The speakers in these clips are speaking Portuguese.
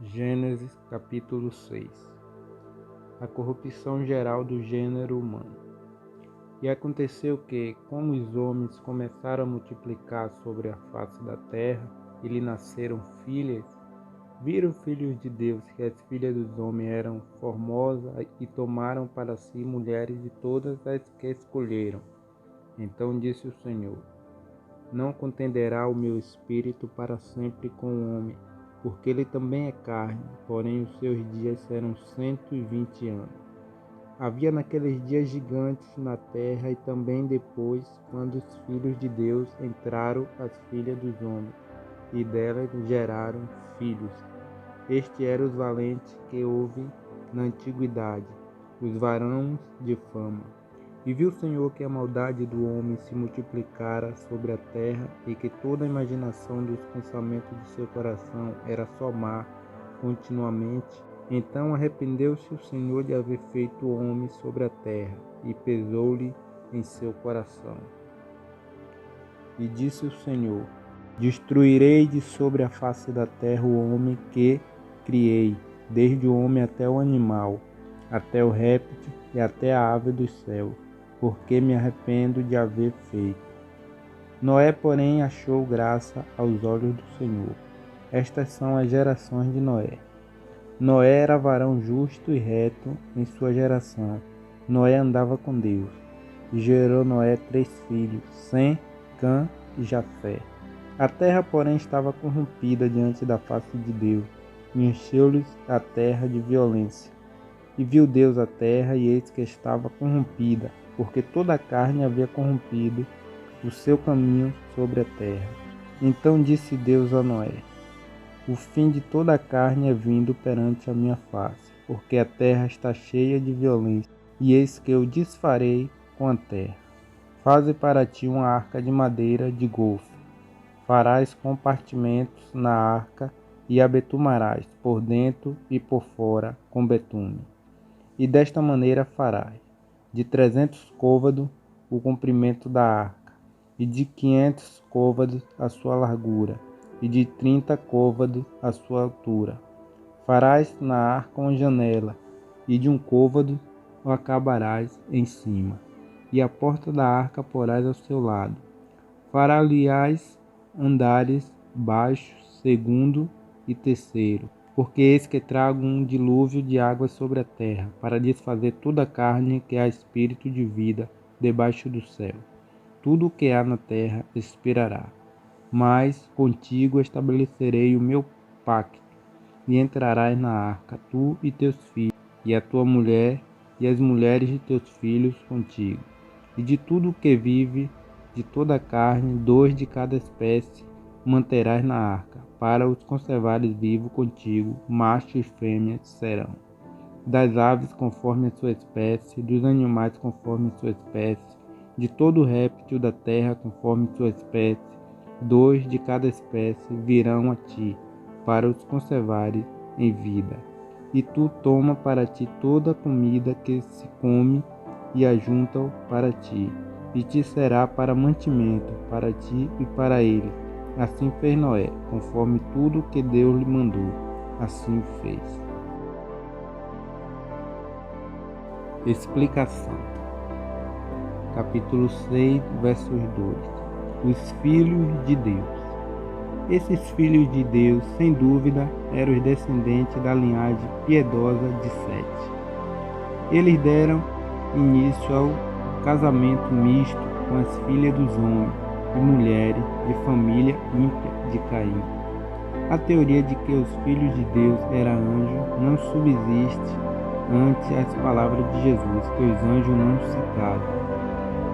Gênesis capítulo 6. A corrupção geral do gênero humano. E aconteceu que, como os homens começaram a multiplicar sobre a face da terra, e lhe nasceram filhas, viram filhos de Deus que as filhas dos homens eram formosas e tomaram para si mulheres de todas as que escolheram. Então disse o Senhor: Não contenderá o meu espírito para sempre com o homem, porque ele também é carne, porém os seus dias serão 120 anos. Havia naqueles dias gigantes na terra e também depois, quando os filhos de Deus entraram as filhas dos homens, e delas geraram filhos. Estes eram os valentes que houve na antiguidade, os varões de fama. E viu o Senhor que a maldade do homem se multiplicara sobre a terra, e que toda a imaginação dos pensamentos de seu coração era só má continuamente. Então arrependeu-se o Senhor de haver feito o homem sobre a terra, e pesou-lhe em seu coração. E disse o Senhor: Destruirei de sobre a face da terra o homem que criei, desde o homem até o animal, até o réptil e até a ave do céu, porque me arrependo de haver feito. Noé, porém, achou graça aos olhos do Senhor. Estas são as gerações de Noé. Noé era varão justo e reto em sua geração. Noé andava com Deus. E gerou Noé 3 filhos, Sem, Cã e Jafé. A terra, porém, estava corrompida diante da face de Deus, e encheu-lhes a terra de violência. E viu Deus a terra, e eis que estava corrompida, porque toda a carne havia corrompido o seu caminho sobre a terra. Então disse Deus a Noé: O fim de toda a carne é vindo perante a minha face, porque a terra está cheia de violência, e eis que eu desfarei com a terra. Faze para ti uma arca de madeira de golfe. Farás compartimentos na arca, e a betumarás por dentro e por fora com betume. E desta maneira farás: de 300 côvados o comprimento da arca, e de 500 côvados a sua largura, e de 30 côvados a sua altura. Farás na arca uma janela, e de um côvado o acabarás em cima, e a porta da arca porás ao seu lado. Fará-lhe-ás andares baixos, segundo e terceiro, porque eis que trago um dilúvio de águas sobre a terra, para desfazer toda a carne que há espírito de vida debaixo do céu. Tudo o que há na terra expirará. Mas contigo estabelecerei o meu pacto, e entrarás na arca, tu e teus filhos, e a tua mulher, e as mulheres de teus filhos contigo. E de tudo o que vive, de toda a carne, 2 de cada espécie, manterás na arca, para os conservares vivos contigo, macho e fêmea serão. Das aves conforme a sua espécie, dos animais conforme a sua espécie, de todo réptil da terra conforme sua espécie, 2 de cada espécie virão a ti, para os conservares em vida. E tu toma para ti toda a comida que se come, e ajunta-o para ti, e te será para mantimento, para ti e para ele. Assim fez Noé, conforme tudo que Deus lhe mandou, assim fez. Explicação. Capítulo 6, versos 2. Os filhos de Deus. Esses filhos de Deus, sem dúvida, eram os descendentes da linhagem piedosa de Sete. Eles deram início ao casamento misto com as filhas dos homens e mulheres de família ímpia de Caim. A teoria de que os filhos de Deus eram anjos não subsiste ante as palavras de Jesus, que os anjos não se casam.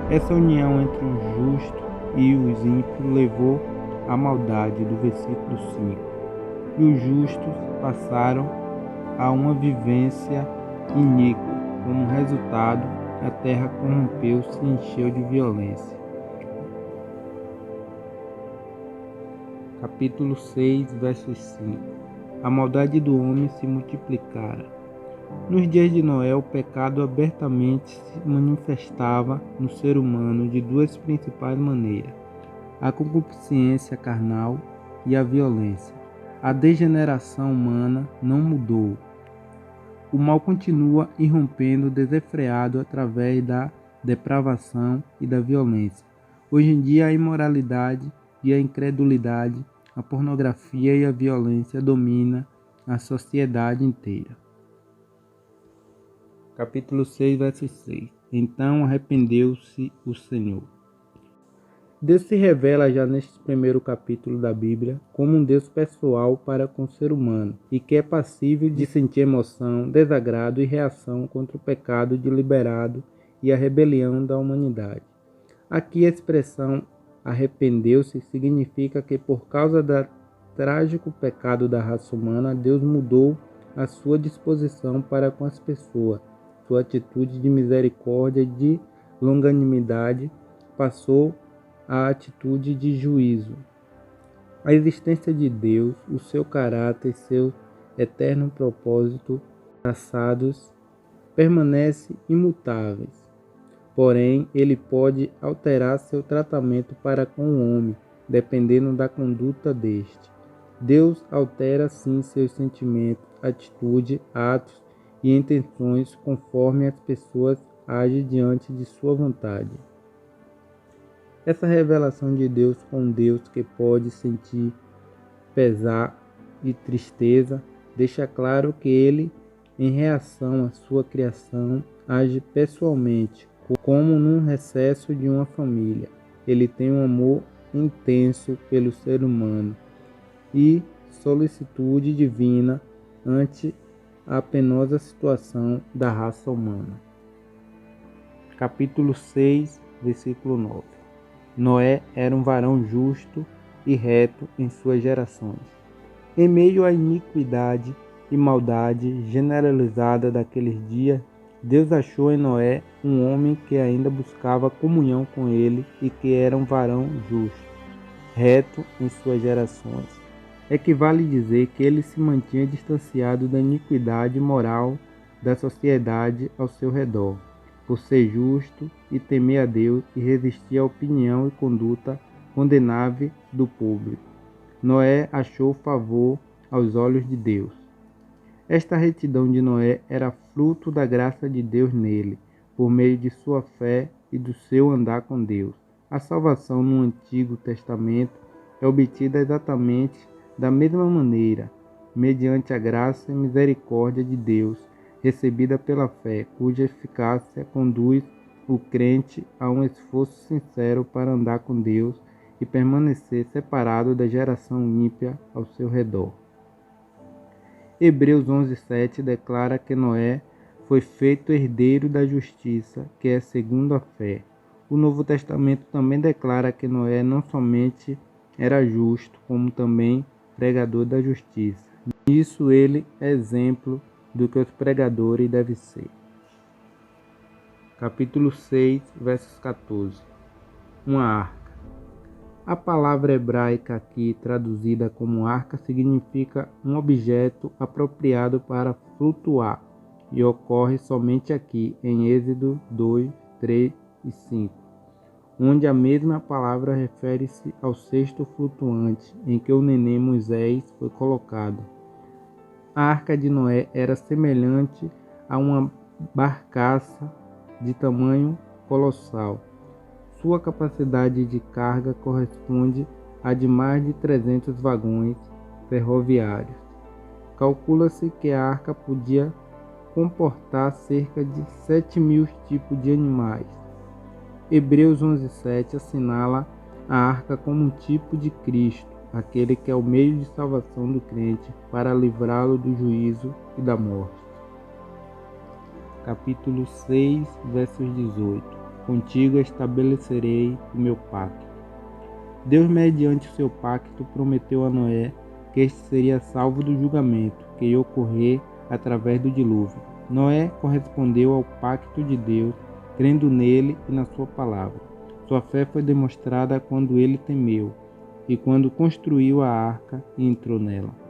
Essa união entre os justos e os ímpios levou à maldade do versículo 5. E os justos passaram a uma vivência iníqua. Como resultado, a terra corrompeu-se e encheu de violência. Capítulo 6, versos 5. A maldade do homem se multiplicara. Nos dias de Noé, o pecado abertamente se manifestava no ser humano de 2 principais maneiras: a concupiscência carnal e a violência. A degeneração humana não mudou. O mal continua irrompendo desenfreado através da depravação e da violência. Hoje em dia, a imoralidade e a incredulidade, a pornografia e a violência dominam a sociedade inteira. Capítulo 6, verso 6. Então arrependeu-se o Senhor. Deus se revela já neste primeiro capítulo da Bíblia como um Deus pessoal para com o ser humano e que é passível de sentir emoção, desagrado e reação contra o pecado deliberado e a rebelião da humanidade. Aqui a expressão arrependeu-se significa que por causa do trágico pecado da raça humana, Deus mudou a sua disposição para com as pessoas. Sua atitude de misericórdia e de longanimidade passou a atitude de juízo. A existência de Deus, o seu caráter e seu eterno propósito traçados permanecem imutáveis. Porém, ele pode alterar seu tratamento para com o homem, dependendo da conduta deste. Deus altera sim seus sentimentos, atitude, atos e intenções conforme as pessoas agem diante de sua vontade. Essa revelação de Deus com Deus que pode sentir pesar e tristeza deixa claro que ele, em reação à sua criação, age pessoalmente, como num recesso de uma família. Ele tem um amor intenso pelo ser humano e solicitude divina ante a penosa situação da raça humana. Capítulo 6, versículo 9. Noé era um varão justo e reto em suas gerações. Em meio à iniquidade e maldade generalizada daqueles dias, Deus achou em Noé um homem que ainda buscava comunhão com ele e que era um varão justo, reto em suas gerações. Equivale dizer que ele se mantinha distanciado da iniquidade moral da sociedade ao seu redor, por ser justo e temer a Deus e resistir à opinião e conduta condenável do público. Noé achou favor aos olhos de Deus. Esta retidão de Noé era fruto da graça de Deus nele, por meio de sua fé e do seu andar com Deus. A salvação no Antigo Testamento é obtida exatamente da mesma maneira, mediante a graça e misericórdia de Deus, recebida pela fé, cuja eficácia conduz o crente a um esforço sincero para andar com Deus e permanecer separado da geração ímpia ao seu redor. Hebreus 11:7 declara que Noé foi feito herdeiro da justiça, que é segundo a fé. O Novo Testamento também declara que Noé não somente era justo, como também pregador da justiça. Nisso ele é exemplo do que os pregadores devem ser. Capítulo 6, versos 14. Uma arca. A palavra hebraica aqui traduzida como arca significa um objeto apropriado para flutuar e ocorre somente aqui em Êxodo 2, 3 e 5, onde a mesma palavra refere-se ao cesto flutuante em que o neném Moisés foi colocado. A arca de Noé era semelhante a uma barcaça de tamanho colossal. Sua capacidade de carga corresponde a de mais de 300 vagões ferroviários. Calcula-se que a arca podia comportar cerca de 7.000 tipos de animais. Hebreus 11:7 assinala a arca como um tipo de Cristo, aquele que é o meio de salvação do crente para livrá-lo do juízo e da morte. Capítulo 6, versos 18. Contigo estabelecerei o meu pacto. Deus, mediante o seu pacto, prometeu a Noé que este seria salvo do julgamento que ia ocorrer através do dilúvio. Noé correspondeu ao pacto de Deus, crendo nele e na sua palavra. Sua fé foi demonstrada quando ele temeu e quando construiu a arca e entrou nela.